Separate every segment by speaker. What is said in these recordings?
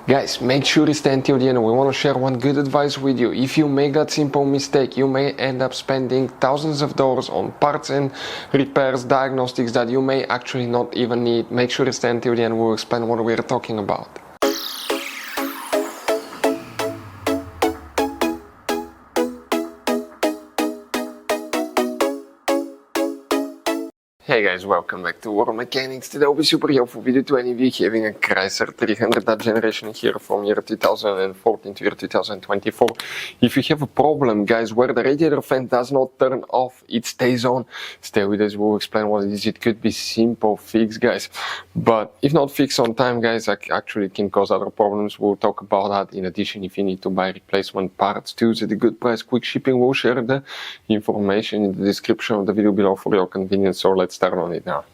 Speaker 1: Guys, make sure you stay until the end. We want to share one good advice with you. If you make that simple mistake, you may end up spending thousands of dollars on parts and repairs, diagnostics that you may actually not even need. Make sure you stay until the end. We'll explain what we're talking about. Hey guys, welcome back to World Mechanics. Today will be super helpful video 20 week having a Chrysler 300 that generation here from year 2014 to year 2024. If you have a problem, guys, where the radiator fan does not turn off, it stays on, stay with us, we'll explain what it is. It could be simple fix, guys, but if not fixed on time, guys, actually it can cause other problems. We'll talk about that. In addition, if you need to buy replacement parts too at a good price, quick shipping, we'll share the information in the description of the video below for your convenience. So let's start on it now.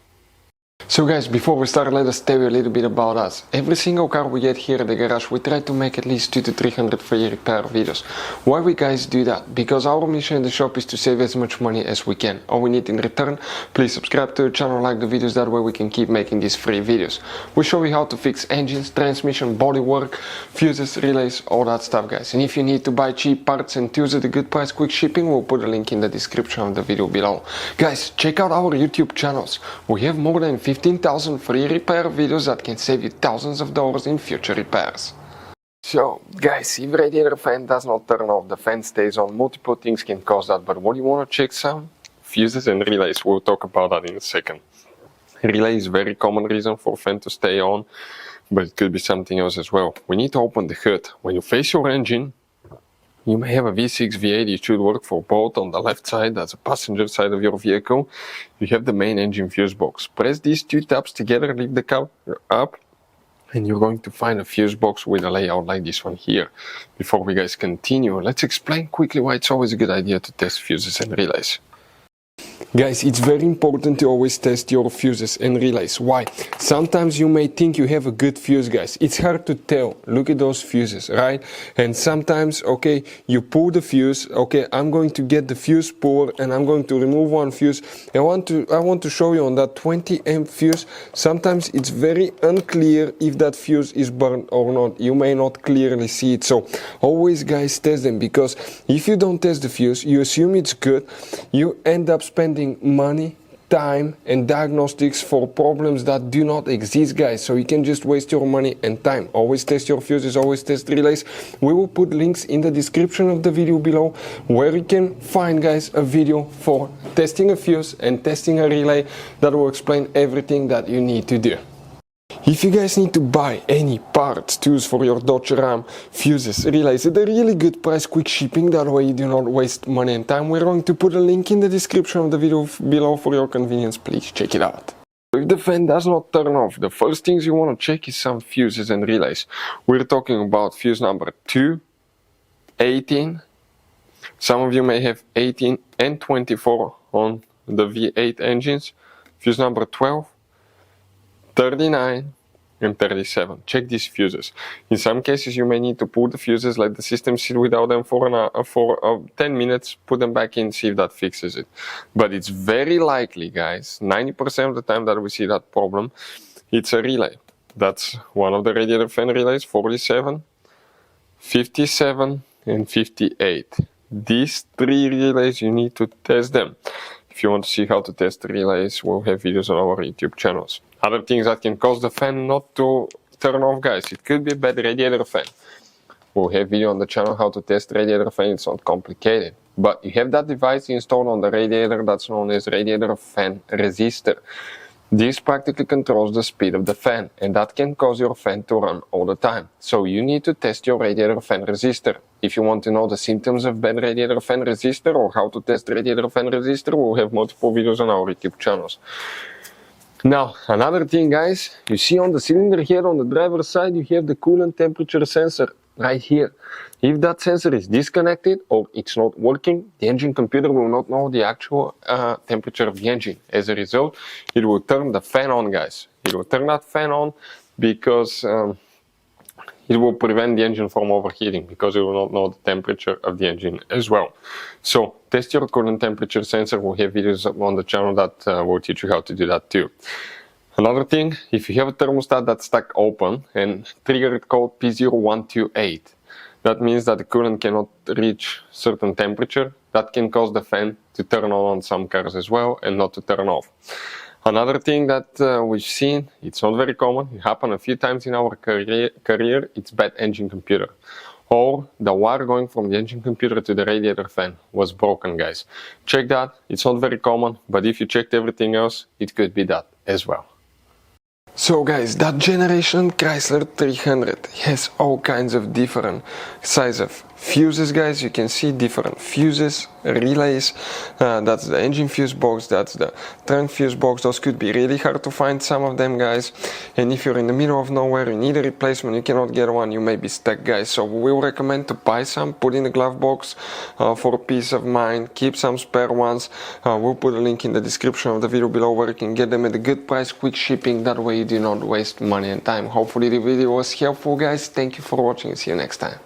Speaker 1: So guys, before we start, let us tell you a little bit about us. Every single car we get here at the garage, we try to make at least 200 to 300 free repair videos. Why we guys do that? Because our mission in the shop is to save as much money as we can. All we need in return, please subscribe to the channel, like the videos, that way we can keep making these free videos. We show you how to fix engines, transmission, bodywork, fuses, relays, all that stuff, guys. And if you need to buy cheap parts and tools at a good price, quick shipping, we'll put a link in the description of the video below. Guys, check out our YouTube channels. We have more than 15,000 free repair videos that can save you thousands of dollars in future repairs. So guys, if radiator fan does not turn off, the fan stays on, multiple things can cause that, but what do you want to check some? Fuses and relays, we'll talk about that in a second. Relay is a very common reason for fan to stay on, but it could be something else as well. We need to open the hood. When you face your engine, you may have a V6, V8, it should work for both. On the left side, that's the passenger side of your vehicle, you have the main engine fuse box. Press these two tabs together, lift the cover up, and you're going to find a fuse box with a layout like this one here. Before we guys continue, let's explain quickly why it's always a good idea to test fuses and relays. Guys, it's very important to always test your fuses and relays. Why? Sometimes you may think you have a good fuse, guys. It's hard to tell. Look at those fuses, right? And sometimes, okay, you pull the fuse. Okay, I'm going to get the fuse puller and I'm going to remove one fuse. I want to show you on that 20 amp fuse. Sometimes it's very unclear if that fuse is burned or not. You may not clearly see it. So always, guys, test them, because if you don't test the fuse, you assume it's good. You end up spending money, time and diagnostics for problems that do not exist, guys. So you can just waste your money and time. Always test your fuses, always test relays. We will put links in the description of the video below where you can find, guys, a video for testing a fuse and testing a relay that will explain everything that you need to do. If you guys need to buy any parts, tools for your Dodge Ram, fuses, relays at a really good price, quick shipping, that way you do not waste money and time, we're going to put a link in the description of the video below for your convenience. Please check it out. If the fan does not turn off, the first things you want to check is some fuses and relays. We're talking about fuse number 2, 18. Some of you may have 18 and 24 on the V8 engines. Fuse number 12, 39 and 37. Check these fuses. In some cases you may need to pull the fuses, let the system sit without them for 10 minutes, put them back in, see if that fixes it. But it's very likely, guys, 90% of the time that we see that problem, it's a relay. That's one of the radiator fan relays, 47, 57 and 58. These three relays, you need to test them. If you want to see how to test relays, we'll have videos on our YouTube channels. Other things that can cause the fan not to turn off, guys, it could be a bad radiator fan. We'll have video on the channel how to test radiator fan. It's not complicated. But you have that device installed on the radiator that's known as radiator fan resistor. This practically controls the speed of the fan, and that can cause your fan to run all the time. So you need to test your radiator fan resistor. If you want to know the symptoms of bad radiator fan resistor or how to test radiator fan resistor, we'll have multiple videos on our YouTube channels. Now, another thing, guys, you see on the cylinder here on the driver's side, you have the coolant temperature sensor right here. If that sensor is disconnected or it's not working, the engine computer will not know the actual temperature of the engine. As a result, it will turn the fan on, guys. It will turn that fan on because it will prevent the engine from overheating, because it will not know the temperature of the engine as well. So test your coolant temperature sensor. We'll have videos on the channel that will teach you how to do that too. Another thing, if you have a thermostat that's stuck open and triggered code P0128, that means that the coolant cannot reach certain temperature. That can cause the fan to turn on some cars as well and not to turn off. Another thing that we've seen, it's not very common, it happened a few times in our career, it's bad engine computer. Or the wire going from the engine computer to the radiator fan was broken, guys. Check that, it's not very common, but if you checked everything else, it could be that as well. So guys, that generation Chrysler 300 has all kinds of different size of fuses, guys. You can see different fuses, relays, that's the engine fuse box, that's the trunk fuse box. Those could be really hard to find, some of them, guys. And if you're in the middle of nowhere, you need a replacement, you cannot get one, you may be stuck, guys. So we will recommend to buy some, put in the glove box for peace of mind, keep some spare ones. We'll put a link in the description of the video below where you can get them at a good price, quick shipping, that way you do not waste money and time. Hopefully the video was helpful, guys. Thank you for watching, see you next time.